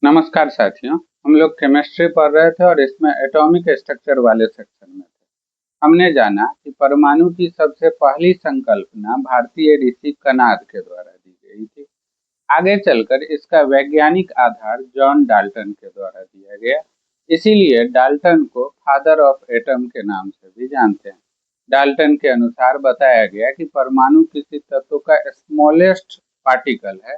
नमस्कार साथियों। हम लोग केमिस्ट्री पढ़ रहे थे और इसमें एटॉमिक स्ट्रक्चर वाले सेक्शन में थे। हमने जाना कि परमाणु की सबसे पहली संकल्पना भारतीय ऋषि कणाद के द्वारा दी गई थी। आगे चलकर इसका वैज्ञानिक आधार जॉन डाल्टन के द्वारा दिया गया। इसीलिए डाल्टन को फादर ऑफ एटम के नाम से भी जानते हैं। डाल्टन के अनुसार बताया गया कि परमाणु किसी तत्व का स्मॉलेस्ट पार्टिकल है,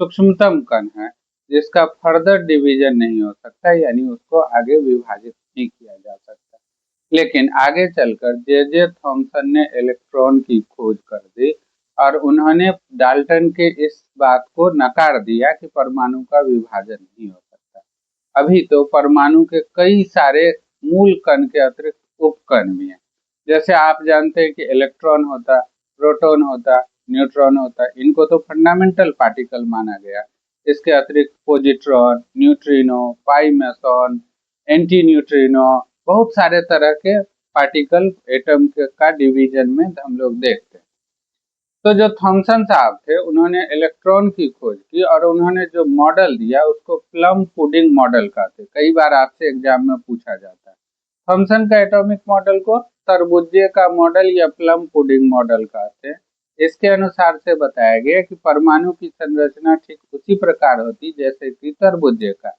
सूक्ष्मतम कण है, जिसका फर्दर डिवीजन नहीं हो सकता, यानी उसको आगे विभाजित नहीं किया जा सकता। लेकिन आगे चलकर जे जे थॉमसन ने इलेक्ट्रॉन की खोज कर दी और उन्होंने डाल्टन के इस बात को नकार दिया कि परमाणु का विभाजन नहीं हो सकता। अभी तो परमाणु के कई सारे मूल कण के अतिरिक्त उपकण भी हैं। जैसे आप जानते हैं कि इलेक्ट्रॉन होता, प्रोटॉन होता, न्यूट्रॉन होता, इनको तो फंडामेंटल पार्टिकल माना गया। इसके अतिरिक्त पॉजिट्रॉन, न्यूट्रिनो, पाई मेसॉन, एंटी न्यूट्रिनो, बहुत सारे तरह के पार्टिकल एटम का डिवीजन में हम लोग देखते हैं। तो जो थॉमसन साहब थे उन्होंने इलेक्ट्रॉन की खोज की और उन्होंने जो मॉडल दिया उसको प्लम पुडिंग मॉडल कहते हैं। कई बार आपसे एग्जाम में पूछा जाता है। थॉमसन का एटॉमिक मॉडल को तरबूजे का मॉडल या प्लम पुडिंग मॉडल कहते हैं। इसके अनुसार से बताया गया कि परमाणु की संरचना ठीक उसी प्रकार होती जैसे कि तरबूजे का।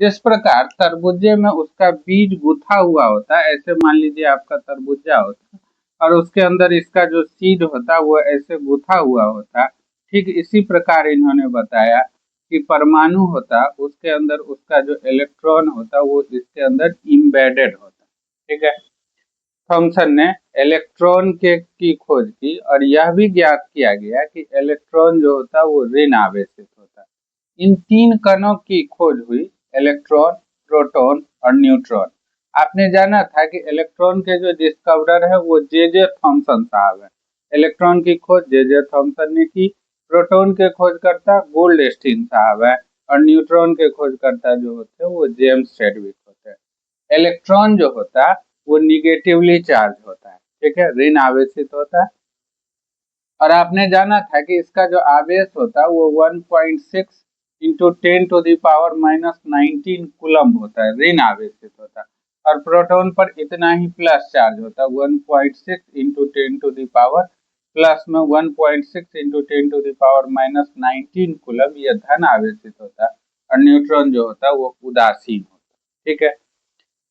जिस प्रकार तरबूजे में उसका बीज गुथा हुआ होता है, ऐसे मान लीजिए आपका तरबूजा होता है और उसके अंदर इसका जो सीड होता वो ऐसे गुथा हुआ होता। ठीक इसी प्रकार इन्होंने बताया कि परमाणु होता उसके अंदर उसका जो इलेक्ट्रॉन होता वो इसके अंदर इम्बेडेड होता। ठीक है। थॉमसन ने इलेक्ट्रॉन के की खोज की और यह भी ज्ञात किया गया कि इलेक्ट्रॉन जो होता वो ऋण आवेशित होता। इन तीन कणों की खोज हुई, इलेक्ट्रॉन, प्रोटॉन और न्यूट्रॉन। आपने जाना था कि इलेक्ट्रॉन के जो डिस्कवरर है वो जे जे थॉमसन साहब है। इलेक्ट्रॉन की खोज जे जे थॉमसन ने की। प्रोटॉन के खोजकर्ता गोल्डस्टीन साहब है और न्यूट्रॉन के खोजकर्ता जो होते हैं वो जेम्स चैडविक होते हैं। इलेक्ट्रॉन जो होता वो निगेटिवली चार्ज होता है, ठीक है, ऋण आवेशित होता है। और आपने जाना था कि इसका जो आवेश होता है वो 1.6 इंटू 10⁻⁻19 कूलम्ब होता है, ऋण आवेशित होता है। और प्रोटॉन पर इतना ही प्लस चार्ज होता है, 1.6 इंटू 10 प्लस में 1.6 इंटू 10⁻⁻19 कूलम्ब, यह धन आवेशित होता है। और न्यूट्रॉन जो होता है वो उदासीन होता है। ठीक है।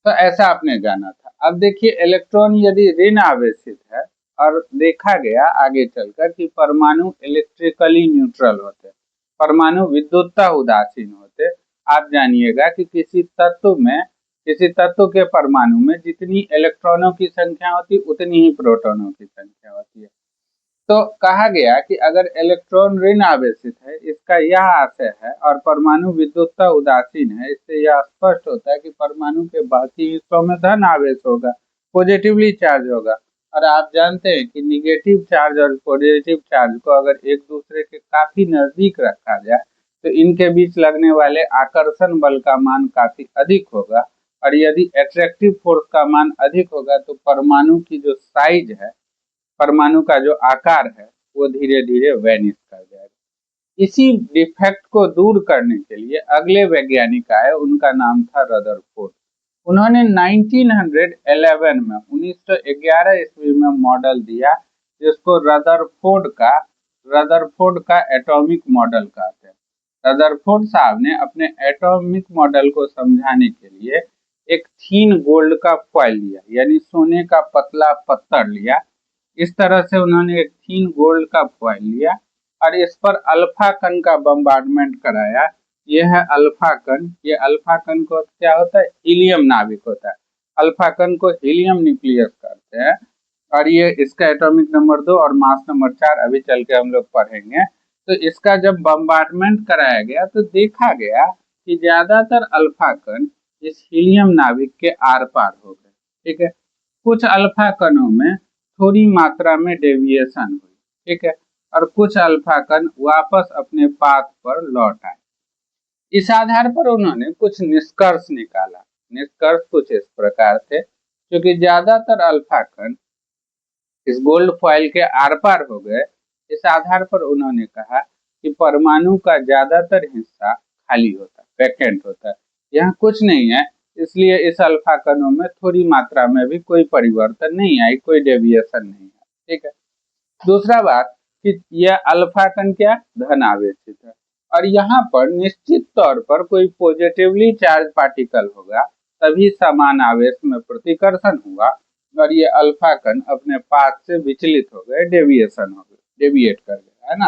तो ऐसा आपने जाना था। अब देखिए, इलेक्ट्रॉन यदि ऋण आवेशित है और देखा गया आगे चलकर कि परमाणु इलेक्ट्रिकली न्यूट्रल होते, परमाणु विद्युतता उदासीन होते। आप जानिएगा कि किसी तत्व के परमाणु में जितनी इलेक्ट्रॉनों की संख्या होती उतनी ही प्रोटॉनों की संख्या होती है। तो कहा गया कि अगर इलेक्ट्रॉन ऋण आवेशित है, इसका यह आशय है, और परमाणु विद्युतता उदासीन है, इससे यह स्पष्ट होता है कि परमाणु के बाकी हिस्सों में धन आवेश होगा, पॉजिटिवली चार्ज होगा। और आप जानते हैं कि निगेटिव चार्ज और पॉजिटिव चार्ज को अगर एक दूसरे के काफी नजदीक रखा जाए तो इनके बीच लगने वाले आकर्षण बल का मान काफी अधिक होगा। और यदि एट्रैक्टिव फोर्स का मान अधिक होगा तो परमाणु की जो साइज है, परमाणु का जो आकार है, वो धीरे धीरे वैनिश कर जाएगा। इसी डिफेक्ट को दूर करने के लिए अगले वैज्ञानिक आए, उनका नाम था रदरफोर्ड। उन्होंने 1911 ईस्वी में मॉडल दिया जिसको रदरफोर्ड का एटॉमिक मॉडल कहते हैं। रदरफोर्ड साहब ने अपने एटॉमिक मॉडल को समझाने के लिए एक थीन गोल्ड का फॉइल लिया, यानी सोने का पतला पत्थर लिया। इस तरह से उन्होंने एक थीन गोल्ड का फॉइल लिया और इस पर अल्फा कण का बम्बार्डमेंट कराया। यह है अल्फा कण। ये अल्फा कण को क्या होता है, हीलियम नाभिक होता है। अल्फा कण को हीलियम न्यूक्लियस कहते हैं। और ये इसका एटॉमिक नंबर 2 और मास नंबर 4 अभी चल के हम लोग पढ़ेंगे। तो इसका जब बम्बार्डमेंट कराया गया तो देखा गया कि ज्यादातर अल्फा कण इस हीलियम नाभिक के आर पार हो गए। ठीक है। कुछ अल्फा कणों में थोड़ी मात्रा में डेविएशन हुई। ठीक है। और कुछ अल्फा कण वापस अपने पाथ पर लौट आए। इस आधार पर उन्होंने कुछ निष्कर्ष निकाला। निष्कर्ष कुछ इस प्रकार थे, क्योंकि ज्यादातर अल्फा कण इस गोल्ड फॉइल के आर पार हो गए। इस आधार पर उन्होंने कहा कि परमाणु का ज्यादातर हिस्सा खाली होता। वैकेंट होता है। यहाँ कुछ नहीं है, इसलिए इस अल्फा कणों में थोड़ी मात्रा में भी कोई परिवर्तन नहीं आई, कोई डेविएशन नहीं है। ठीक है। दूसरा बात कि यह अल्फा कण क्या धन आवेशित है, और यहाँ पर निश्चित तौर पर कोई पॉजिटिवली चार्ज पार्टिकल होगा तभी समान आवेश में प्रतिकर्षण हुआ और ये अल्फा कण अपने पाथ से विचलित हो गए, डेविएशन हो गए, डेविएट कर गए, है ना।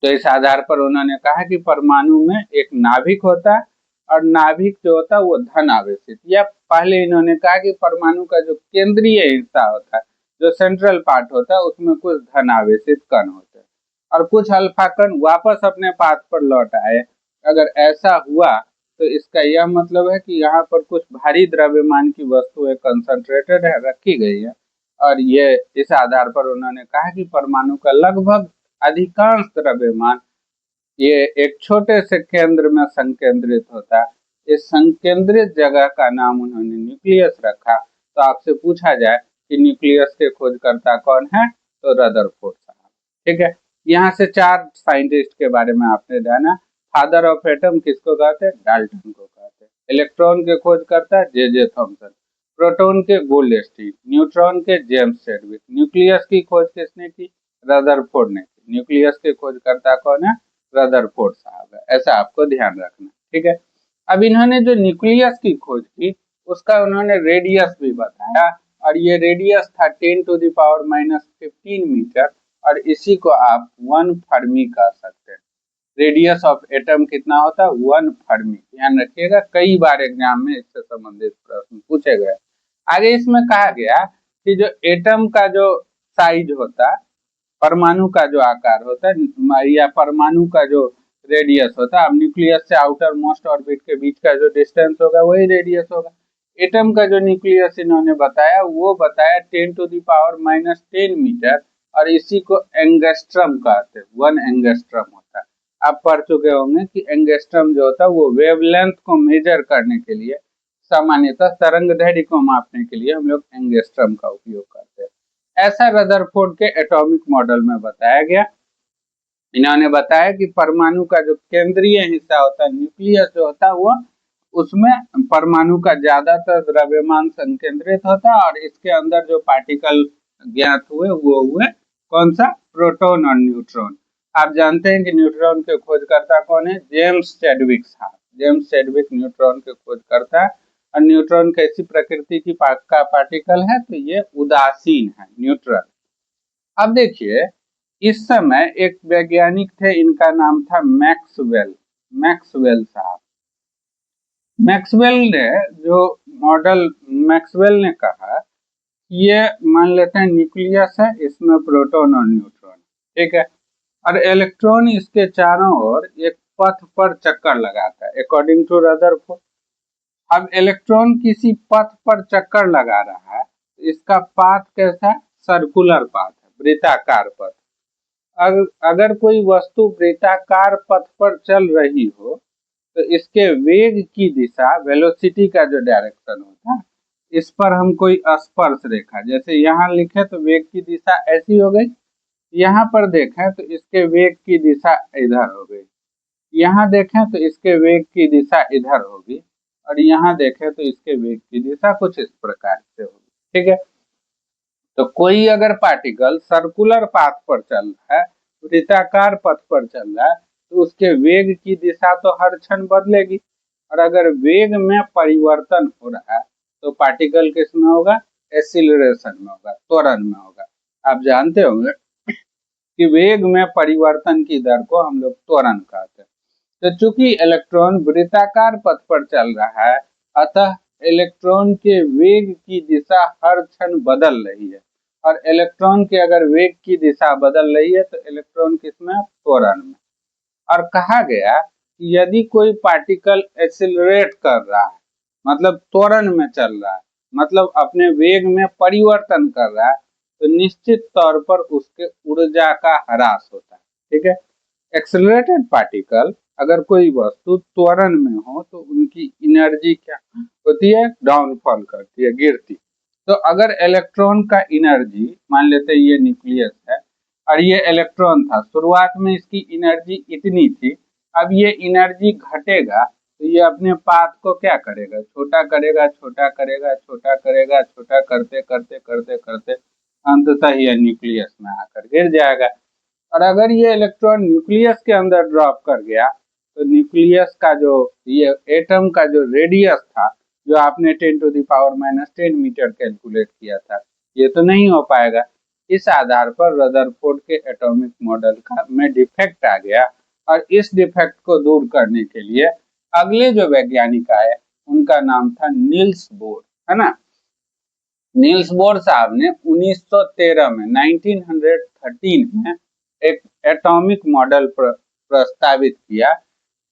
तो इस आधार पर उन्होंने कहा कि परमाणु में एक नाभिक होता है और नाभिक जो होता है वो धन आवेशित, या पहले इन्होंने कहा कि परमाणु का जो केंद्रीय हिस्सा होता है, जो सेंट्रल पार्ट होता है, उसमें कुछ धन आवेशित कण होते हैं और कुछ अल्फा कण वापस अपने पाथ पर लौट आए। अगर ऐसा हुआ तो इसका यह मतलब है कि यहाँ पर कुछ भारी द्रव्यमान की वस्तुएं कंसंट्रेटेड है, रखी गई है, और ये इस आधार पर उन्होंने कहा कि परमाणु का लगभग अधिकांश द्रव्यमान ये एक छोटे से केंद्र में संकेंद्रित होता है। इस संकेंद्रित जगह का नाम उन्होंने न्यूक्लियस रखा। तो आपसे पूछा जाए कि न्यूक्लियस के खोजकर्ता कौन है, तो रदरफोर्ड साहब। ठीक है। यहाँ से 4 साइंटिस्ट के बारे में आपने जाना। फादर ऑफ एटम किसको कहते हैं? डाल्टन को कहते हैं। इलेक्ट्रॉन के खोजकर्ता जे थॉमसन, प्रोटॉन के गोल्डस्टीन, न्यूट्रॉन के जेम्स चैडविक, न्यूक्लियस की खोज किसने की? रदरफोर्ड ने की। न्यूक्लियस के खोजकर्ता कौन है? रदरफोर्ड साहब है। ऐसा आपको ध्यान रखना। ठीक है। अब इन्होंने जो न्यूक्लियस की खोज की उसका उन्होंने रेडियस भी बताया, और ये रेडियस था 10⁻⁻15 मीटर, और इसी को आप 1 फर्मी कह सकते हैं। रेडियस ऑफ एटम कितना होता है? 1 फर्मी। ध्यान रखिएगा, कई बार एग्जाम में इससे संबंधित प्रश्न पूछे गए। आगे इसमें कहा गया कि जो एटम का जो साइज होता है, परमाणु का जो आकार होता है, या परमाणु का जो रेडियस होता है, अब न्यूक्लियस से आउटर मोस्ट ऑर्बिट के बीच का जो डिस्टेंस होगा वही रेडियस होगा। एटम का जो न्यूक्लियस इन्होंने बताया वो बताया 10⁻10 मीटर, और इसी को एंगस्ट्रम कहते हैं। 1 एंगस्ट्रम होता है। आप पढ़ चुके होंगे कि एंगस्ट्रम जो होता है वो वेवलेंथ को मेजर करने के लिए, सामान्यतः तरंग दैर्ध्य को मापने के लिए हम लोग एंगस्ट्रम का उपयोग करते हैं। ऐसा रदरफोर्ड के एटॉमिक मॉडल में बताया गया। इन्होंने बताया कि परमाणु का जो केंद्रीय हिस्सा होता है, न्यूक्लियस जो होता है, वो उसमें परमाणु का ज्यादातर द्रव्यमान संकेंद्रित होता है, और इसके अंदर जो पार्टिकल ज्ञात हुए वो हुए कौन सा? प्रोटॉन और न्यूट्रॉन। आप जानते हैं कि न्यूट्रॉन के खोजकर्ता कौन है? जेम्स चैडविक साहब। जेम्स चैडविक न्यूट्रॉन के खोजकर्ता। और न्यूट्रॉन कैसी प्रकृति की का पार्टिकल है? तो ये उदासीन है, न्यूट्रल। अब देखिए, इस समय एक वैज्ञानिक थे, इनका नाम था मैक्सवेल। मैक्सवेल साहब। मैक्सवेल ने जो मॉडल, मैक्सवेल ने कहा ये मान लेते हैं न्यूक्लियस है, इसमें प्रोटॉन और न्यूट्रॉन, ठीक है, और इलेक्ट्रॉन इसके चारों ओर एक पथ पर चक्कर लगाता है, अकॉर्डिंग टू रदरफोर्ड। अब इलेक्ट्रॉन किसी पथ पर चक्कर लगा रहा है, इसका पाथ कैसा है? सर्कुलर पाथ है, वृत्ताकार पथ। अगर कोई वस्तु वृत्ताकार पथ पर चल रही हो तो इसके वेग की दिशा, वेलोसिटी का जो डायरेक्शन होता है, इस पर हम कोई स्पर्श रेखा, जैसे यहाँ लिखे तो वेग की दिशा ऐसी हो गई, यहाँ पर देखें तो इसके वेग की दिशा इधर हो गई, यहाँ देखें तो इसके वेग की दिशा इधर होगी, और यहाँ देखें तो इसके वेग की दिशा कुछ इस प्रकार से होगी। ठीक है। तो कोई अगर पार्टिकल सर्कुलर पाथ पर चल रहा है, वृत्ताकार पथ पर चल रहा है, तो उसके वेग की दिशा तो हर क्षण बदलेगी, और अगर वेग में परिवर्तन हो रहा है तो पार्टिकल किस में होगा? एक्सीलरेशन में होगा, त्वरण में होगा। आप जानते होंगे कि वेग में परिवर्तन की दर को हम लोग त्वरण कहते हैं। तो चूंकि इलेक्ट्रॉन वृत्ताकार पथ पर चल रहा है, अतः इलेक्ट्रॉन के वेग की दिशा हर क्षण बदल रही है, और इलेक्ट्रॉन के अगर वेग की दिशा बदल रही है तो इलेक्ट्रॉन किसमें? त्वरण में। और कहा गया कि यदि कोई पार्टिकल एक्सिलरेट कर रहा है, मतलब त्वरण में चल रहा है, मतलब अपने वेग में परिवर्तन कर रहा है, तो निश्चित तौर पर उसके ऊर्जा का ह्रास होता है। ठीक है। एक्सेलरेटेड पार्टिकल, अगर कोई वस्तु त्वरण में हो तो उनकी एनर्जी क्या होती है? डाउनफॉल करती है, गिरती। तो अगर इलेक्ट्रॉन का एनर्जी, मान लेते हैं ये न्यूक्लियस है और ये इलेक्ट्रॉन था, शुरुआत में इसकी एनर्जी इतनी थी, अब ये एनर्जी घटेगा तो ये अपने पाथ को क्या करेगा, छोटा करेगा, छोटा करेगा, छोटा करेगा, छोटा करते करते करते करते अंततः ये न्यूक्लियस में आकर गिर जाएगा। और अगर ये इलेक्ट्रॉन न्यूक्लियस के अंदर ड्रॉप कर गया तो न्यूक्लियस का जो ये एटम का जो रेडियस था, जो आपने 10⁻⁻10 मीटर कैलकुलेट किया था, ये तो नहीं हो पाएगा। इस आधार पर रदरफोर्ड के एटॉमिक मॉडल का में डिफेक्ट आ गया और इस डिफेक्ट को दूर करने के लिए अगले जो वैज्ञानिक आए उनका नाम था नील्स बोर, है ना। नील्स बोर साहब ने 1913 में 1913 में एक एटॉमिक मॉडल प्रस्तावित किया।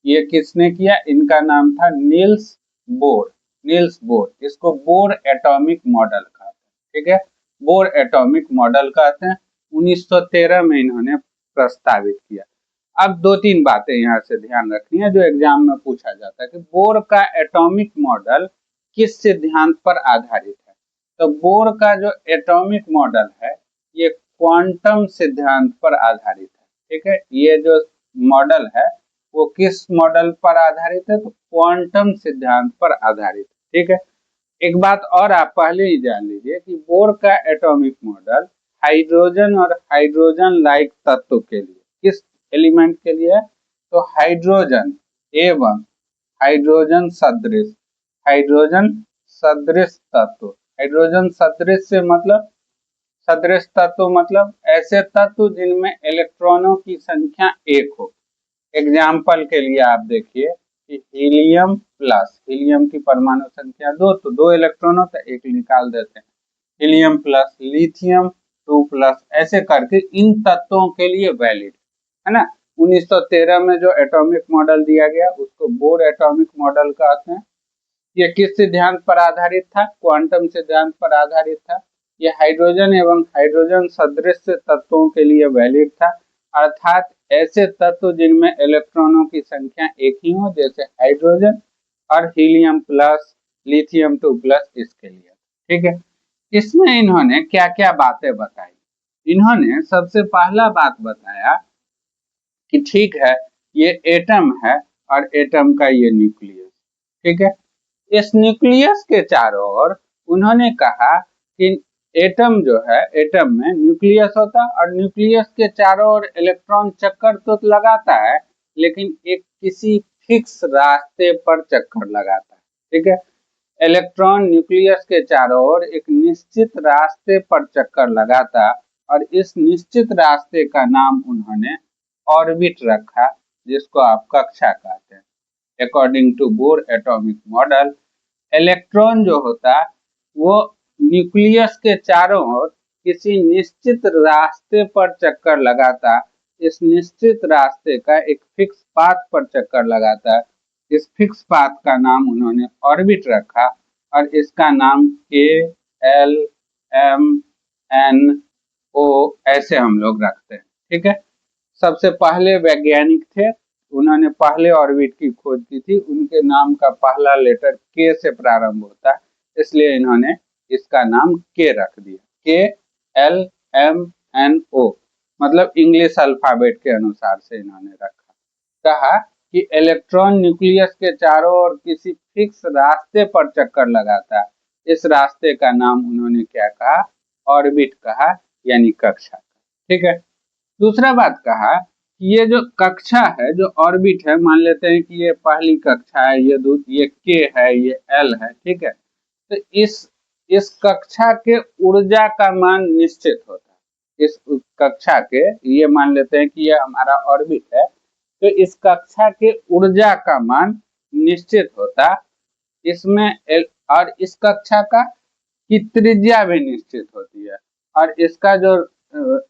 ये किसने किया, इनका नाम था नील्स बोर। नील्स बोर, इसको बोर एटॉमिक मॉडल कहते हैं, ठीक है, बोर एटॉमिक मॉडल कहते हैं। 1913 में इन्होंने प्रस्तावित किया। अब दो तीन बातें यहाँ से ध्यान रखनी है जो एग्जाम में पूछा जाता है कि बोर का एटॉमिक मॉडल किस सिद्धांत पर आधारित है। तो बोर का जो एटॉमिक मॉडल है ये क्वांटम सिद्धांत पर आधारित है, ठीक है। ये जो मॉडल है वो किस मॉडल पर आधारित है, तो क्वांटम सिद्धांत पर आधारित, ठीक है। एक बात और आप पहले ही जान लीजिए कि बोर का एटॉमिक मॉडल हाइड्रोजन और हाइड्रोजन लाइक तत्व के लिए, किस एलिमेंट के लिए, तो हाइड्रोजन एवं हाइड्रोजन सदृश, हाइड्रोजन सदृश तत्व। हाइड्रोजन सदृश से मतलब, सदृश तत्व मतलब ऐसे तत्व जिनमें इलेक्ट्रॉनों की संख्या एक हो। एग्जाम्पल के लिए आप देखिए कि हीलियम प्लस, हीलियम की परमाणु संख्या 2, तो 2 इलेक्ट्रॉन होता है, एक निकाल देते हैं। हीलियम प्लस लिथियम 2 प्लस, ऐसे करके इन तत्वों के लिए वैलिड है ना। 1913 में जो एटॉमिक मॉडल दिया गया उसको बोर एटॉमिक मॉडल कहते हैं। ये किस सिद्धांत पर आधारित था, क्वांटम सिद्धांत पर आधारित था। ये हाइड्रोजन एवं हाइड्रोजन सदृश तत्वों के लिए वैलिड था, अर्थात ऐसे तत्व जिनमें इलेक्ट्रॉनों की संख्या एक ही हो, जैसे हाइड्रोजन और हीलियम प्लस, लिथियम 2 प्लस, इसके लिए, ठीक है। इसमें इन्होंने क्या क्या बातें बताई, इन्होंने सबसे पहला बात बताया कि ठीक है ये एटम है और एटम का ये न्यूक्लियस, ठीक है। इस न्यूक्लियस के चारों ओर उन्होंने कहा कि एटम जो है, एटम में न्यूक्लियस होता है और न्यूक्लियस के चारों ओर इलेक्ट्रॉन चक्कर तो लगाता है लेकिन एक किसी फिक्स रास्ते पर चक्कर लगाता है, ठीक है। इलेक्ट्रॉन न्यूक्लियस के चारों ओर एक निश्चित रास्ते पर चक्कर लगाता और इस निश्चित रास्ते का नाम उन्होंने ऑर्बिट रखा, जिसको आप कक्षा कहते हैं। According to Bohr atomic model, electron जो होता वो न्यूक्लियस के चारों ओर किसी निश्चित रास्ते पर चक्कर लगाता, इस निश्चित रास्ते का एक फिक्स पाथ पर चक्कर लगाता। इस फिक्स पाथ का नाम उन्होंने ऑर्बिट रखा और इसका नाम के एल एम एन ओ ऐसे हम लोग रखते हैं, ठीक है। सबसे पहले वैज्ञानिक थे, उन्होंने पहले ऑर्बिट की खोज की थी, उनके नाम का पहला लेटर के से प्रारंभ होता है, इसलिए इन्होंने इसका नाम के रख दिया, के एल एम एन ओ, मतलब इंग्लिश अल्फाबेट के अनुसार से इन्होंने रखा। कहा कि इलेक्ट्रॉन न्यूक्लियस के चारों ओर किसी फिक्स रास्ते पर चक्कर लगाता है, इस रास्ते का नाम उन्होंने क्या कहा, ऑर्बिट कहा, यानी कक्षा, ठीक है। दूसरा बात कहा कि ये जो कक्षा है, जो ऑर्बिट है, मान लेते हैं कि ये पहली कक्षा है, ये के है, ये एल है, ठीक है। तो इस कक्षा के ऊर्जा का मान निश्चित होता है। इस कक्षा के, ये मान लेते हैं कि ये हमारा ऑर्बिट है, तो इस कक्षा के ऊर्जा का मान निश्चित होता इसमें, और इस कक्षा का की त्रिज्या भी निश्चित होती है, और इसका जो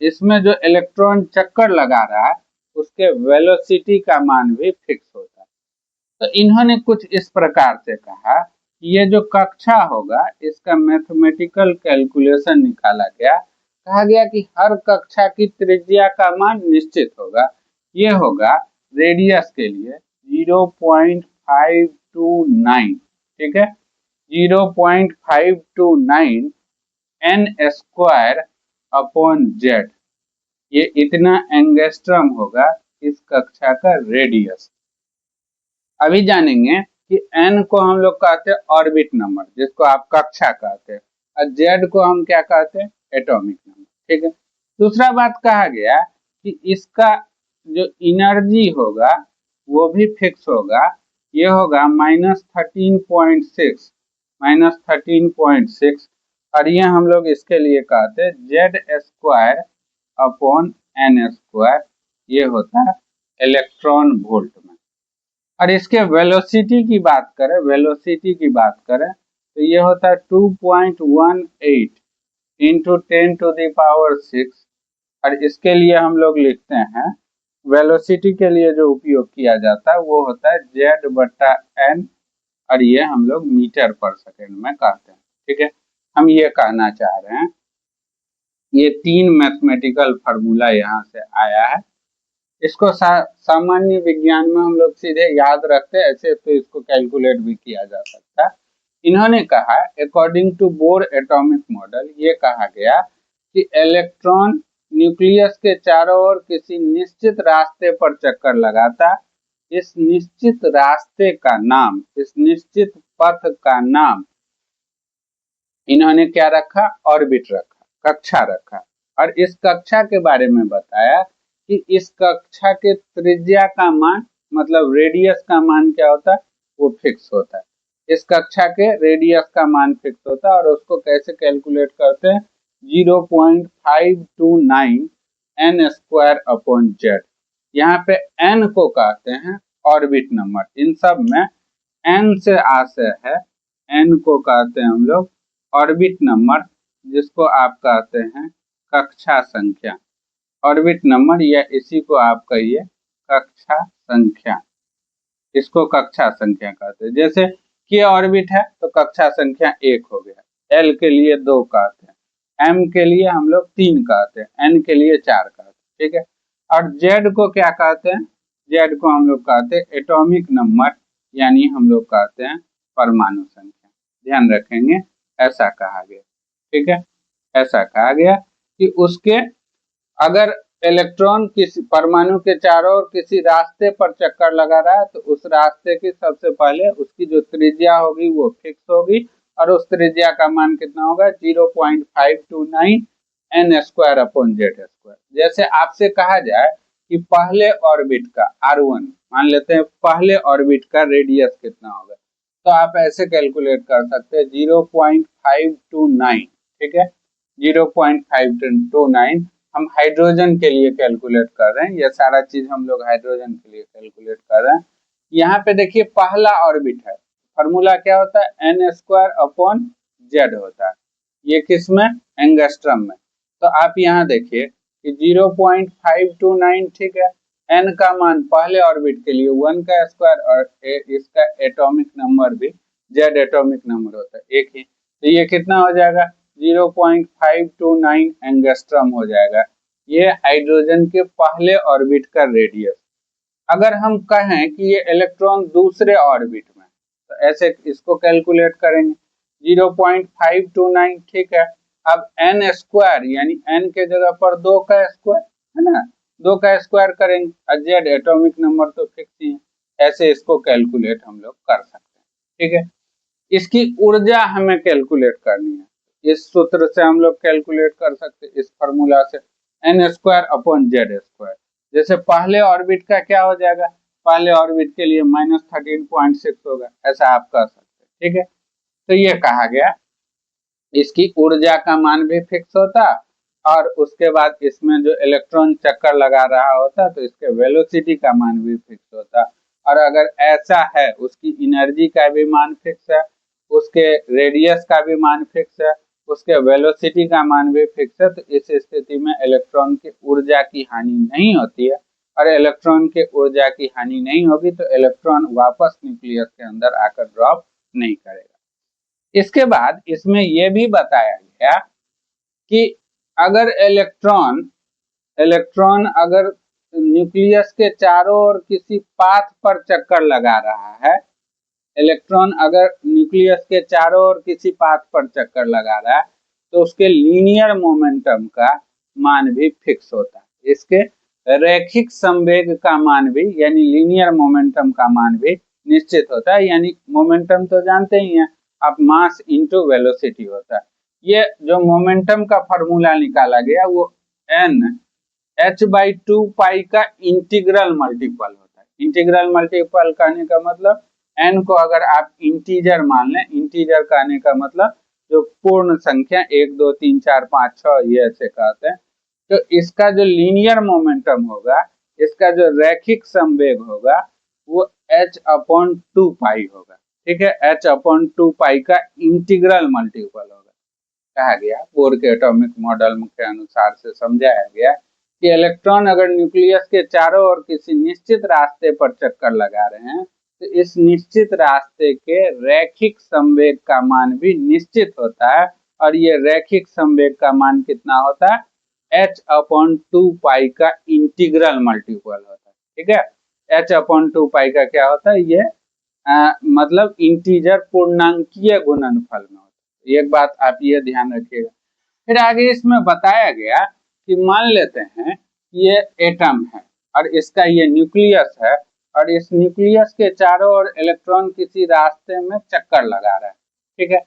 इसमें जो इलेक्ट्रॉन चक्कर लगा रहा है उसके वेलोसिटी का मान भी फिक्स होता है। तो इन्होंने कुछ इस प्रकार से कहा कि ये जो कक्षा होगा इसका मैथमेटिकल कैलकुलेशन निकाला गया, कहा गया कि हर कक्षा की त्रिज्या का मान निश्चित होगा, ये होगा रेडियस के लिए 0.529, ठीक है, 0.529 एन स्क्वायर अपॉन जेड, ये इतना एंगस्ट्रम होगा इस कक्षा का रेडियस, अभी जानेंगे कि n को हम लोग कहते हैं ऑर्बिट नंबर, जिसको आप कक्षा कहते हैं, और z को हम क्या कहते हैं, एटॉमिक नंबर। ठीक है। दूसरा बात कहा गया कि इसका जो एनर्जी होगा वो भी फिक्स होगा, ये होगा -13.6, और ये हम लोग इसके लिए कहते हैं Z² अपॉन n², ये होता है इलेक्ट्रॉन वोल्ट में। और इसके वेलोसिटी की बात करें तो ये होता है 2.18 इंटू 10⁶, और इसके लिए हम लोग लिखते हैं, वेलोसिटी के लिए जो उपयोग किया जाता है वो होता है Z/n, और ये हम लोग मीटर पर सेकेंड में कहते हैं। ठीक है। हम ये कहना चाह रहे हैं, ये 3 मैथमेटिकल फार्मूला यहाँ से आया है। इसको सामान्य विज्ञान में हम लोग सीधे याद रखते हैं, ऐसे तो इसको कैलकुलेट भी किया जा सकता है। इन्होंने कहा according to Bohr atomic model, ये कहा गया कि इलेक्ट्रॉन न्यूक्लियस के चारों ओर किसी निश्चित रास्ते पर चक्कर लगाता, इस निश्चित रास्ते का नाम, इस निश्चित पथ का नाम इन्होंने क्या रखा, ऑर्बिट रखा, कक्षा रखा। और इस कक्षा के बारे में बताया कि इस कक्षा के त्रिज्या का मान, मतलब रेडियस का मान क्या होता है, वो फिक्स होता है। इस कक्षा के रेडियस का मान फिक्स होता है, और उसको कैसे कैलकुलेट करते हैं, 0.529 n² अपॉन z। यहाँ पे n को कहते हैं ऑर्बिट नंबर, इन सब में n से आशय है, n को कहते हैं हम लोग ऑर्बिट नंबर, जिसको आप कहते हैं कक्षा संख्या। ऑर्बिट नंबर या इसी को आप कहिए कक्षा संख्या, इसको कक्षा संख्या कहते हैं। जैसे k ऑर्बिट है तो कक्षा संख्या 1 हो गया, l के लिए 2 कहते हैं, m के लिए हम लोग 3 कहते हैं, n के लिए 4 कहते हैं। ठीक है। और z को क्या कहते हैं, z को हम लोग कहते हैं एटॉमिक नंबर, यानी हम लोग कहते हैं परमाणु संख्या। ध्यान रखेंगे, ऐसा कहा गया। ठीक है। ऐसा कहा गया कि उसके अगर इलेक्ट्रॉन किसी परमाणु के चारों ओर किसी रास्ते पर चक्कर लगा रहा है तो उस रास्ते की सबसे पहले उसकी जो त्रिज्या होगी वो फिक्स होगी, और उस त्रिज्या का मान कितना होगा, 0.529 n² अपॉन z²। जैसे आपसे कहा जाए कि पहले ऑर्बिट का r1, मान लेते हैं पहले ऑर्बिट का रेडियस कितना होगा, तो आप ऐसे कैलकुलेट कर सकते हैं 0.529। ठीक है। 0.529 हम हाइड्रोजन के लिए कैलकुलेट कर रहे हैं, ये सारा चीज हम लोग हाइड्रोजन के लिए कैलकुलेट कर रहे हैं। यहाँ पे देखिए पहला ऑर्बिट है, फार्मूला क्या होता है, n² अपॉन z होता है, ये किस में, एंगस्ट्रम में। तो आप यहाँ देखिए कि 0.529, ठीक है, n का मान पहले ऑर्बिट के लिए 1 का स्क्वायर, और इसका एटॉमिक नंबर भी z एटॉमिक नंबर होता है, एक ही, तो ये कितना हो जाएगा, 0.529 एंगस्ट्रम हो जाएगा। ये हाइड्रोजन के पहले ऑर्बिट का रेडियस। अगर हम कहें कि ये इलेक्ट्रॉन दूसरे ऑर्बिट में, तो ऐसे इसको कैलकुलेट करेंगे 0.529। ठीक है। अब n² यानी n के जगह पर 2 का स्क्वायर है ना, 2 का स्क्वायर करेंगे, और z एटॉमिक नंबर तो फिक्स ही है, ऐसे इसको कैलकुलेट हम लोग कर सकते हैं। ठीक है। इसकी ऊर्जा हमें कैलकुलेट करनी है, इस सूत्र से हम लोग कैलकुलेट कर सकते हैं, इस फॉर्मूला से, n² अपॉन z²। जैसे पहले ऑर्बिट का क्या हो जाएगा, पहले ऑर्बिट के लिए -13.6 होगा, ऐसा आप कह सकते हैं। ठीक है। तो ये कहा गया इसकी ऊर्जा का मान भी फिक्स होता, और उसके बाद इसमें जो इलेक्ट्रॉन चक्कर लगा रहा होता तो इसके वेलोसिटी का मान भी फिक्स होता। और अगर ऐसा है, उसकी एनर्जी का भी मान फिक्स है, उसके रेडियस का भी मान फिक्स है, उसके वेलोसिटी का मान भी फिक्स है, तो इस स्थिति में इलेक्ट्रॉन की ऊर्जा की हानि नहीं होती है। और इलेक्ट्रॉन के ऊर्जा की हानि नहीं होगी तो इलेक्ट्रॉन वापस न्यूक्लियस के अंदर आकर ड्रॉप नहीं करेगा। इसके बाद इसमें यह भी बताया गया कि अगर इलेक्ट्रॉन अगर न्यूक्लियस के चारों ओर किसी पाथ पर चक्कर लगा रहा है, इलेक्ट्रॉन अगर न्यूक्लियस के चारों ओर किसी पाथ पर चक्कर लगा रहा है तो उसके लीनियर मोमेंटम का मान भी फिक्स होता है, इसके रैखिक संवेग का मान भी, यानी लीनियर मोमेंटम का मान भी निश्चित होता है, यानी मोमेंटम तो जानते ही हैं आप, मास इंटू वेलोसिटी होता है। ये जो मोमेंटम का फॉर्मूला निकाला गया वो n h/2 का इंटीग्रल मल्टीपल होता है। इंटीग्रल मल्टीपल कहने का मतलब n को अगर आप इंटीजर मान लें, इंटीजर कहने का मतलब जो पूर्ण संख्या 1 2 3 4 5 6 ये ऐसे कहते हैं, तो इसका जो लीनियर मोमेंटम होगा, इसका जो रैखिक संवेग होगा वो h/2 होगा। ठीक है, h/2 का इंटीग्रल मल्टीपल होगा। कहा गया बोर के एटॉमिक मॉडल के अनुसार से समझाया गया कि इलेक्ट्रॉन अगर न्यूक्लियस के चारों ओर किसी निश्चित रास्ते पर चक्कर लगा रहे हैं तो इस निश्चित रास्ते के रैखिक संवेग का मान भी निश्चित होता है, और ये रैखिक संवेग का मान कितना होता है, h/2 का इंटीग्रल मल्टीपल होता है। ठीक है, h/2 का क्या होता है, ये मतलब इंटीजर पूर्णांकीय गुणनफल में होता है। एक बात आप ये ध्यान रखिएगा। फिर आगे इसमें बताया गया कि मान लेते हैं ये एटम है और इसका ये न्यूक्लियस है, और इस न्यूक्लियस के चारों ओर इलेक्ट्रॉन किसी रास्ते में चक्कर लगा रहा है। ठीक है,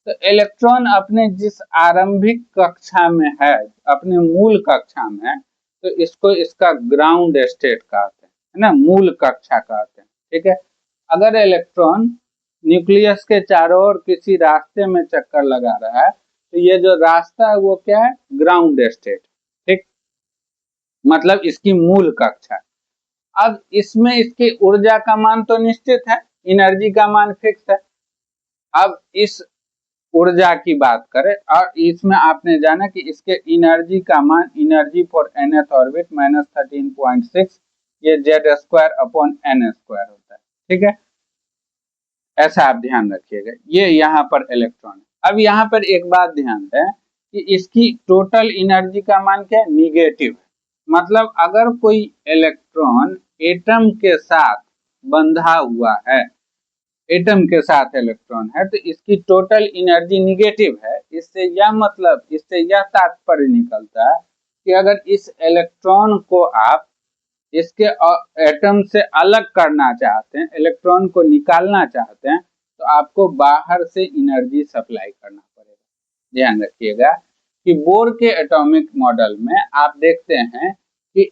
तो इलेक्ट्रॉन अपने जिस आरंभिक कक्षा में है, अपने मूल कक्षा में, तो इसको इसका ग्राउंड स्टेट कहते हैं, है ना, मूल कक्षा कहते हैं। ठीक है, अगर इलेक्ट्रॉन न्यूक्लियस के चारों ओर किसी रास्ते में चक्कर लगा रहा है तो ये जो रास्ता है वो क्या है, ग्राउंड स्टेट। ठीक, मतलब इसकी मूल कक्षा। अब इसमें इसकी ऊर्जा का मान तो निश्चित है, एनर्जी का मान फिक्स है। अब इस ऊर्जा की बात करें, और इसमें आपने जाना कि इसके एनर्जी का मान, एनर्जी फॉर nth ऑर्बिट -13.6, ये Z²/n² होता है। ठीक है, ऐसा आप ध्यान रखिएगा। ये यहाँ पर इलेक्ट्रॉन है। अब यहाँ पर एक बात ध्यान दें कि इसकी टोटल एनर्जी का मान क्या है, निगेटिव है। मतलब अगर कोई इलेक्ट्रॉन एटम के साथ बंधा हुआ है, एटम के साथ इलेक्ट्रॉन है, तो इसकी टोटल एनर्जी निगेटिव है। इससे यह मतलब, इससे यह तात्पर्य निकलता है कि अगर इस इलेक्ट्रॉन को आप इसके एटम से अलग करना चाहते हैं, इलेक्ट्रॉन को निकालना चाहते हैं, तो आपको बाहर से एनर्जी सप्लाई करना पड़ेगा। ध्यान रखिएगा कि बोर के एटॉमिक मॉडल में आप देखते हैं कि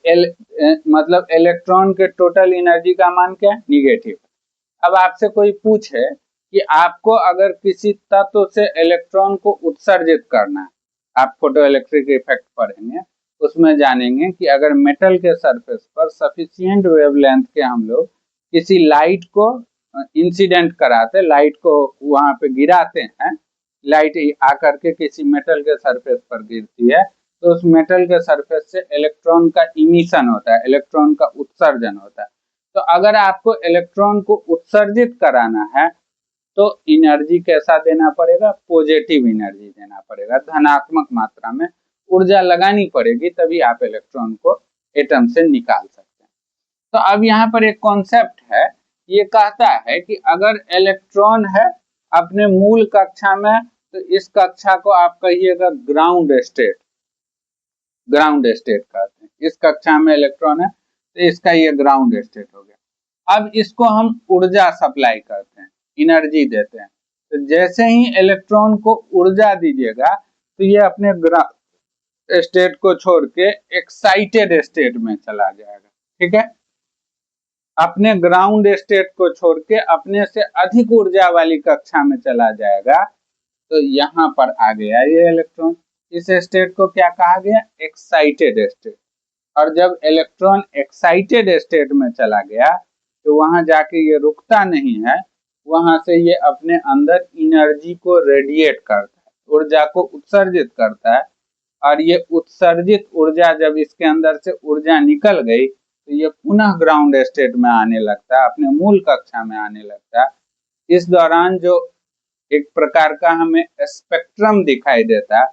मतलब इलेक्ट्रॉन के टोटल एनर्जी का मान क्या है, निगेटिव। अब आपसे कोई पूछे कि आपको अगर किसी तत्व से इलेक्ट्रॉन को उत्सर्जित करना है, आप फोटो इलेक्ट्रिक इफेक्ट पढ़ेंगे, उसमें जानेंगे कि अगर मेटल के सरफेस पर सफिशिएंट वेवलेंथ के हम लोग किसी लाइट को इंसिडेंट कराते, लाइट को वहां पे गिराते हैं, लाइट आकर के किसी मेटल के सरफेस पर गिरती है, तो उस मेटल के सरफेस से इलेक्ट्रॉन का इमिशन होता है, इलेक्ट्रॉन का उत्सर्जन होता है। तो अगर आपको इलेक्ट्रॉन को उत्सर्जित कराना है तो एनर्जी कैसा देना पड़ेगा, पॉजिटिव एनर्जी देना पड़ेगा, धनात्मक मात्रा में ऊर्जा लगानी पड़ेगी, तभी आप इलेक्ट्रॉन को एटम से निकाल सकते हैं। तो अब यहाँ पर एक कॉन्सेप्ट है, ये कहता है कि अगर इलेक्ट्रॉन है अपने मूल कक्षा में, तो इस कक्षा को आप कहिएगा ग्राउंड स्टेट, ग्राउंड स्टेट कहते हैं। इस कक्षा में इलेक्ट्रॉन है तो इसका ये ग्राउंड स्टेट हो गया। अब इसको हम ऊर्जा सप्लाई करते हैं, एनर्जी देते हैं, तो जैसे ही इलेक्ट्रॉन को ऊर्जा दीजिएगा तो ये अपने स्टेट को छोड़ के एक्साइटेड स्टेट में चला जाएगा। ठीक है, अपने ग्राउंड स्टेट को छोड़ के अपने से अधिक ऊर्जा वाली कक्षा में चला जाएगा। तो यहाँ पर आ गया ये इलेक्ट्रॉन, इस स्टेट को क्या कहा गया, एक्साइटेड स्टेट। और जब इलेक्ट्रॉन एक्साइटेड स्टेट में चला गया तो वहां जाके ये रुकता नहीं है, वहां से ये अपने अंदर एनर्जी को रेडिएट करता है, ऊर्जा को उत्सर्जित करता है, और ये उत्सर्जित ऊर्जा जब इसके अंदर से ऊर्जा निकल गई तो ये पुनः ग्राउंड स्टेट में आने लगता है, अपने मूल कक्षा में आने लगता है। इस दौरान जो एक प्रकार का हमें स्पेक्ट्रम दिखाई देता है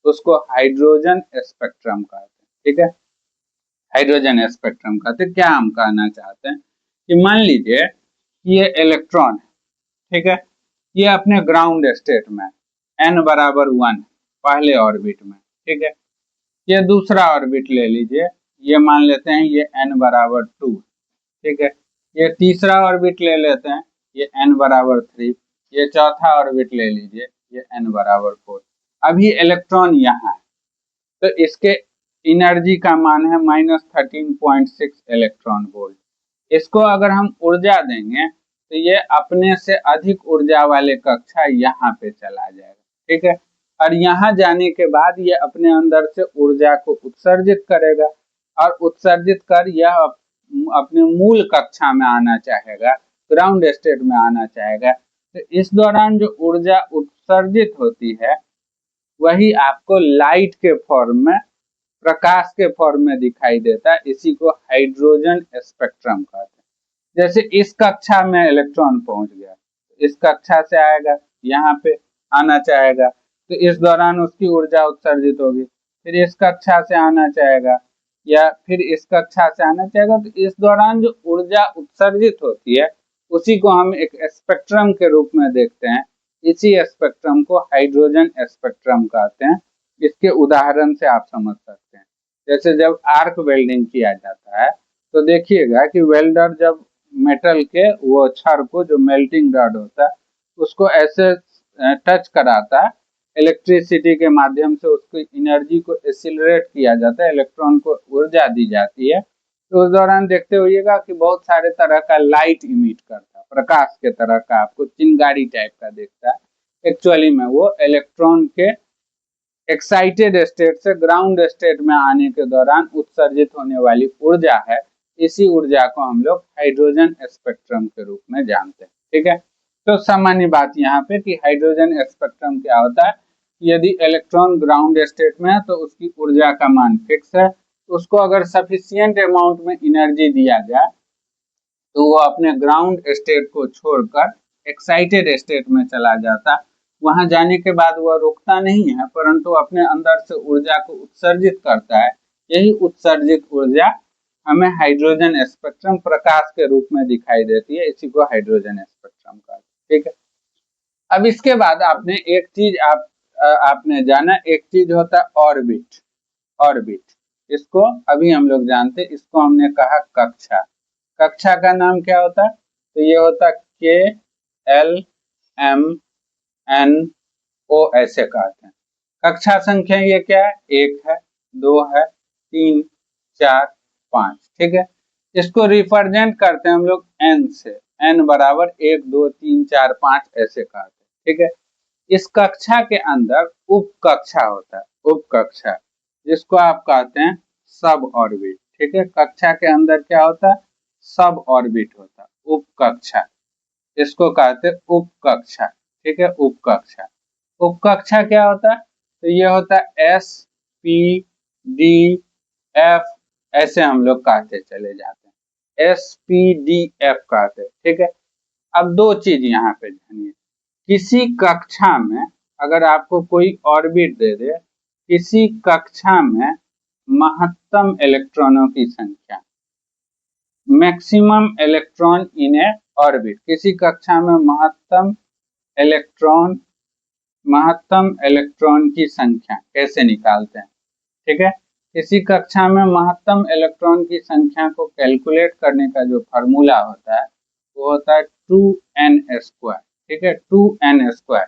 उसको हाइड्रोजन स्पेक्ट्रम कहते हैं। ठीक है, हाइड्रोजन स्पेक्ट्रम कहते। क्या हम कहना चाहते हैं कि मान लीजिए ये इलेक्ट्रॉन है, ठीक है, ये अपने ग्राउंड स्टेट में n=1 पहले ऑर्बिट में। ठीक है, ये दूसरा ऑर्बिट ले लीजिए, ये मान लेते हैं ये n=2। ठीक है, ये तीसरा ऑर्बिट ले लेते हैं, ये n बराबर 3, ये चौथा ऑर्बिट ले लीजिए, ये n बराबर 4। अभी इलेक्ट्रॉन यहाँ है तो इसके एनर्जी का मान है -13.6 इलेक्ट्रॉन वोल्ट। इसको अगर हम ऊर्जा देंगे तो ये अपने से अधिक ऊर्जा वाले कक्षा यहाँ पे चला जाएगा, ठीक है। और यहाँ जाने के बाद ये अपने अंदर से ऊर्जा को उत्सर्जित करेगा और उत्सर्जित कर यह अपने मूल कक्षा में आना चाहेगा, ग्राउंड स्टेट में आना चाहेगा। तो इस दौरान जो ऊर्जा उत्सर्जित होती है वही आपको लाइट के फॉर्म में, प्रकाश के फॉर्म में दिखाई देता है। इसी को हाइड्रोजन स्पेक्ट्रम कहते हैं। जैसे इस कक्षा में इलेक्ट्रॉन पहुंच गया, इस कक्षा से आएगा, यहाँ पे आना चाहेगा तो इस दौरान उसकी ऊर्जा उत्सर्जित होगी। फिर इस कक्षा से आना चाहेगा या फिर इस कक्षा से आना चाहेगा, तो इस दौरान जो ऊर्जा उत्सर्जित होती है उसी को हम एक स्पेक्ट्रम के रूप में देखते हैं। इसी स्पेक्ट्रम को हाइड्रोजन स्पेक्ट्रम कहते हैं। इसके उदाहरण से आप समझ सकते हैं, जैसे जब आर्क वेल्डिंग किया जाता है तो देखिएगा कि वेल्डर जब मेटल के वो छड़ को, जो मेल्टिंग रॉड होता है, उसको ऐसे टच कराता है, इलेक्ट्रिसिटी के माध्यम से उसकी एनर्जी को एक्सीलरेट किया जाता है, इलेक्ट्रॉन को ऊर्जा दी जाती है। तो उस दौरान देखते होइएगा कि बहुत सारे तरह का लाइट इमिट करता है, प्रकाश के तरह का, आपको चिंगारी टाइप का दिखता है। एक्चुअली में वो इलेक्ट्रॉन के एक्साइटेड स्टेट से ग्राउंड स्टेट में आने के दौरान उत्सर्जित होने वाली ऊर्जा है। इसी ऊर्जा को हम लोग हाइड्रोजन स्पेक्ट्रम के रूप में जानते हैं, ठीक है। तो सामान्य बात यहाँ पे कि हाइड्रोजन स्पेक्ट्रम क्या होता है, यदि इलेक्ट्रॉन ग्राउंड स्टेट में है तो उसकी ऊर्जा का मान फिक्स है। उसको अगर सफिशिएंट अमाउंट में एनर्जी दिया जाए तो वो अपने ग्राउंड स्टेट को छोड़कर एक्साइटेड स्टेट में चला जाता। वहां जाने के बाद वह रुकता नहीं है, परंतु अपने अंदर से ऊर्जा को उत्सर्जित करता है। यही उत्सर्जित ऊर्जा हमें हाइड्रोजन स्पेक्ट्रम, प्रकाश के रूप में दिखाई देती है। इसी को हाइड्रोजन स्पेक्ट्रम कहते हैं, ठीक है। अब इसके बाद आपने एक चीज आपने जाना, एक चीज होता है ऑर्बिट। ऑर्बिट, इसको अभी हम लोग जानते, इसको हमने कहा कक्षा। कक्षा का नाम क्या होता है, तो ये होता के एल एम एन ओ, ऐसे कहते हैं। कक्षा संख्या ये क्या है, 1 है, 2 है, 3, 4, 5, ठीक है। इसको रिप्रेजेंट करते हैं हम लोग एन से, एन बराबर 1, 2, 3, 4, 5 ऐसे कहते हैं, ठीक है। इस कक्षा के अंदर उप कक्षा होता है, उप कक्षा, जिसको आप कहते हैं सब ऑर्बिट, ठीक है। कक्षा के अंदर क्या होता है, सब ऑर्बिट होता है, उप कक्षा, इसको कहते हैं उप कक्षा, ठीक है। उप कक्षा, उप कक्षा क्या होता है, तो ये होता है एस पी डी एफ, ऐसे हम लोग कहते चले जाते हैं, एस पी डी एफ कहते हैं, ठीक है। अब दो चीज यहाँ पे जानिए, किसी कक्षा में अगर आपको कोई ऑर्बिट दे दे, किसी कक्षा में महत्तम इलेक्ट्रॉनों की संख्या, maximum electron in A orbit, किसी कक्षा में महत्तम इलेक्ट्रॉन की संख्या कैसे निकालते हैं, ठीक है। किसी कक्षा में महत्तम इलेक्ट्रॉन की संख्या को कैलकुलेट करने का जो फार्मूला होता है वो होता है 2n स्क्वायर, ठीक है। 2n square,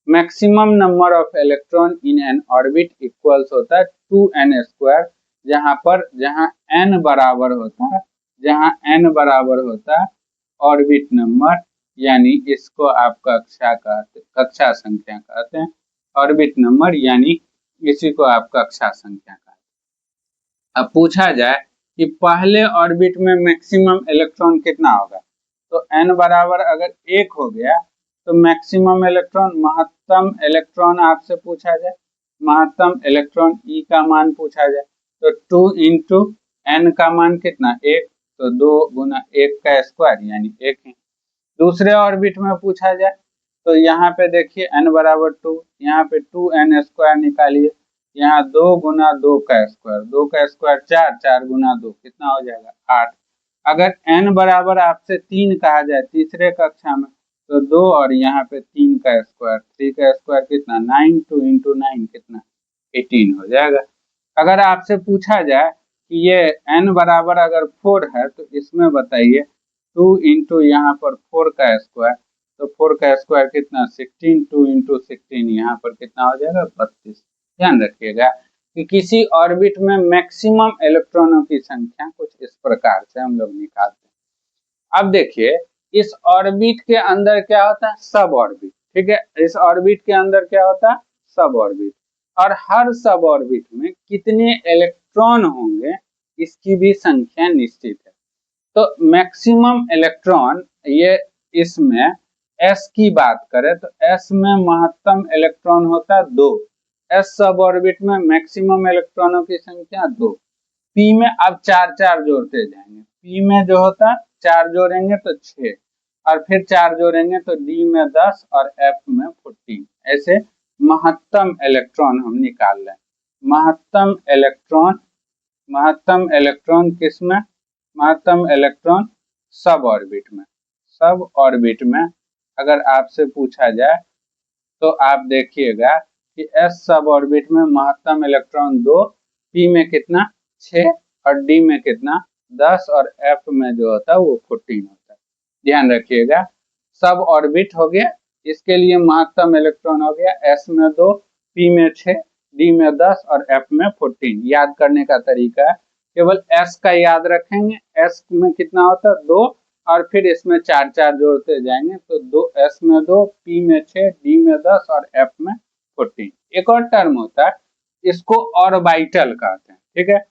maximum number of electron in an orbit equals होता है 2n स्क्वायर, जहां n बराबर होता है, जहां n बराबर होता है ऑर्बिट नंबर, यानी इसको आप कक्षा संख्या कहते हैं, ऑर्बिट नंबर, यानी इसी को आप कक्षा संख्या कहते हैं। अब पूछा जाए कि पहले ऑर्बिट में मैक्सिमम इलेक्ट्रॉन कितना होगा, तो n बराबर अगर 1 हो गया तो मैक्सिमम इलेक्ट्रॉन, महत्तम इलेक्ट्रॉन आपसे पूछा जाए, महत्तम इलेक्ट्रॉन ई का मान पूछा जाए, तो 2 इंटू एन का मान कितना, 1, तो 2 गुना 1 का स्क्वायर यानी 1 है। दूसरे ऑर्बिट में पूछा जाए तो यहाँ पे देखिए n बराबर 2, यहाँ पे 2n स्क्वायर निकालिए, यहाँ 2 गुना 2 का स्क्वायर, 2 का स्क्वायर 4, 4 गुना 2 कितना हो जाएगा, 8। अगर n बराबर आपसे 3 कहा जाए तीसरे कक्षा में, तो 2 और यहाँ पे 3 का स्क्वायर, 3 का स्क्वायर कितना, 9, 2 इंटू 9 कितना, 18 हो जाएगा। अगर आपसे पूछा जाए कि ये n बराबर अगर 4 है तो इसमें बताइए 2 इंटू यहाँ पर 4 का स्क्वायर, तो 4 का स्क्वायर कितना 16, 2 इंटू 16 यहाँ पर कितना हो जाएगा 32। ध्यान रखिएगा कि किसी ऑर्बिट में मैक्सिमम इलेक्ट्रॉनों की संख्या कुछ इस प्रकार से हम लोग निकालते हैं। अब देखिए इस ऑर्बिट के अंदर क्या होता है, सब ऑर्बिट। ठीक है, इस ऑर्बिट के अंदर क्या होता है, सब ऑर्बिट, और हर सब ऑर्बिट में कितने इलेक्ट्रॉन होंगे इसकी भी संख्या निश्चित है। तो मैक्सिमम इलेक्ट्रॉन, ये इसमें s की बात करें तो s में महत्तम इलेक्ट्रॉन होता है 2। s सब ऑर्बिट में मैक्सिमम इलेक्ट्रॉनों की संख्या 2। p में अब 4 जोड़ते जाएंगे, p में जो होता है 4 जोड़ेंगे तो 6, और फिर 4 जोड़ेंगे तो d में 10 और f में 14। ऐसे महत्तम इलेक्ट्रॉन हम निकाल रहे हैं। महत्तम इलेक्ट्रॉन किसमें, महत्तम इलेक्ट्रॉन सब ऑर्बिट में। सब ऑर्बिट में अगर आपसे पूछा जाए तो आप देखिएगा कि s सब ऑर्बिट में महत्तम इलेक्ट्रॉन 2, p में कितना 6 और d में कितना 10 और f में जो होता है वो 14 होता है। ध्यान रखिएगा, सब ऑर्बिट हो गया, इसके लिए महत्तम इलेक्ट्रॉन हो गया s में 2, p में 6, d में 10 और f में 14। याद करने का तरीका है केवल s का याद रखेंगे, s में कितना होता है 2, और फिर इसमें 4 जोड़ते जाएंगे तो 2s में 2, p में 6, d में 10 और f में 14। एक और टर्म होता है, इसको ऑर्बिटल कहते हैं। ठीक है,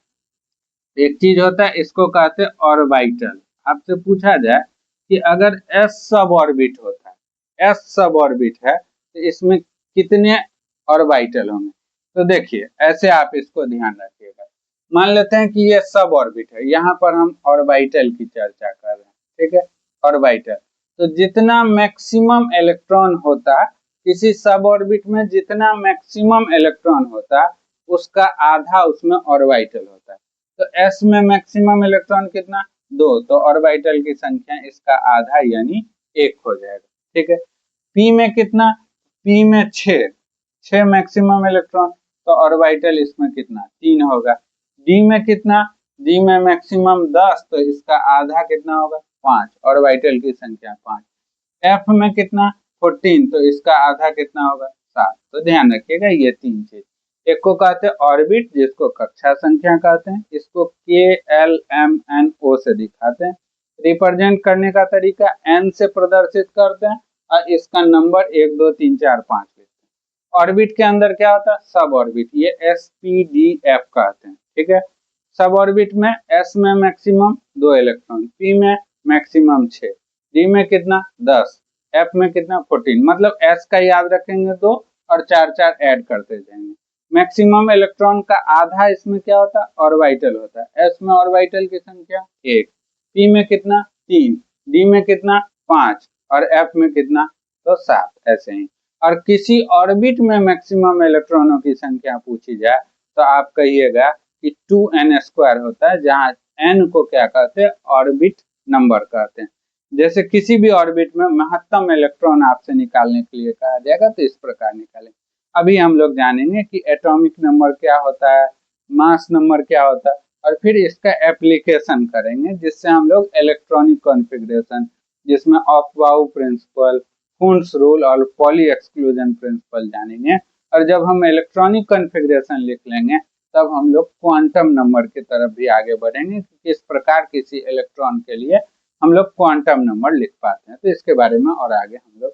एक चीज होता है इसको कहते हैं ऑर्बिटल। आपसे पूछा जाए कि अगर s सब ऑर्बिट होता है, s सब ऑर्बिट है तो इसमें कितने ऑर्बिटल होंगे, तो देखिए ऐसे आप इसको ध्यान रखिएगा। मान लेते हैं कि ये सब ऑर्बिट है, यहाँ पर हम ऑर्बिटल की चर्चा कर रहे हैं। ठीक है, ऑर्बिटल, तो जितना मैक्सिमम इलेक्ट्रॉन होता, किसी सब ऑर्बिट में जितना मैक्सिमम इलेक्ट्रॉन होता उसका आधा उसमें ऑर्बिटल होता है। तो s में मैक्सिमम इलेक्ट्रॉन कितना 2, तो ऑर्बिटल की संख्या इसका आधा यानी 1 हो जाएगा। ठीक है, p में कितना, p में 6 मैक्सिमम इलेक्ट्रॉन, तो ऑर्बिटल इसमें कितना 3 होगा। d में कितना, d में मैक्सिमम 10, तो इसका आधा कितना होगा 5, ऑर्बिटल की संख्या 5। f में कितना 14, तो इसका आधा कितना होगा 7। तो ध्यान रखिएगा ये 3 चीज। एक को कहते हैं ऑर्बिट जिसको कक्षा संख्या कहते हैं, इसको k l m n o से दिखाते हैं। रिप्रेजेंट करने का तरीका n से प्रदर्शित करते हैं और इसका नंबर 1 2 3 4 5 लेते हैं। ऑर्बिट के अंदर क्या होता है, सब ऑर्बिट, ये s p d f कहते हैं। ठीक है, सब ऑर्बिट में s में मैक्सिमम 2 इलेक्ट्रॉन, p में मैक्सिमम 6, d में कितना 10, f में कितना 14। मतलब s का याद रखेंगे 2 और 4 ऐड करते जाएंगे। मैक्सिमम इलेक्ट्रॉन का आधा इसमें क्या होता है, ऑर्बिटल होता है। s में ऑर्बिटल की संख्या 1, p में कितना 3, d में कितना 5 और f में कितना तो 7। ऐसे ही, और किसी ऑर्बिट में मैक्सिमम इलेक्ट्रॉनों की संख्या पूछी जाए तो आप कहिएगा कि 2n² होता है, जहां n को क्या कहते हैं, ऑर्बिट नंबर कहते हैं। जैसे किसी भी ऑर्बिट में महत्तम इलेक्ट्रॉन आपसे निकालने के लिए कहा जाएगा तो इस प्रकार निकालें। अभी हम लोग जानेंगे कि एटॉमिक नंबर क्या होता है, मास नंबर क्या होता है, और फिर इसका एप्लीकेशन करेंगे जिससे हम लोग इलेक्ट्रॉनिक कॉन्फ़िगरेशन, जिसमें ऑफ-बाउ प्रिंसिपल, फुंड्स रूल और पॉली एक्सक्लूजन प्रिंसिपल जानेंगे। और जब हम इलेक्ट्रॉनिक कॉन्फ़िगरेशन लिख लेंगे तब हम लोग क्वांटम नंबर की तरफ भी आगे बढ़ेंगे कि किस प्रकार किसी इलेक्ट्रॉन के लिए हम लोग क्वांटम नंबर लिख पाते हैं। तो इसके बारे में और आगे हम लोग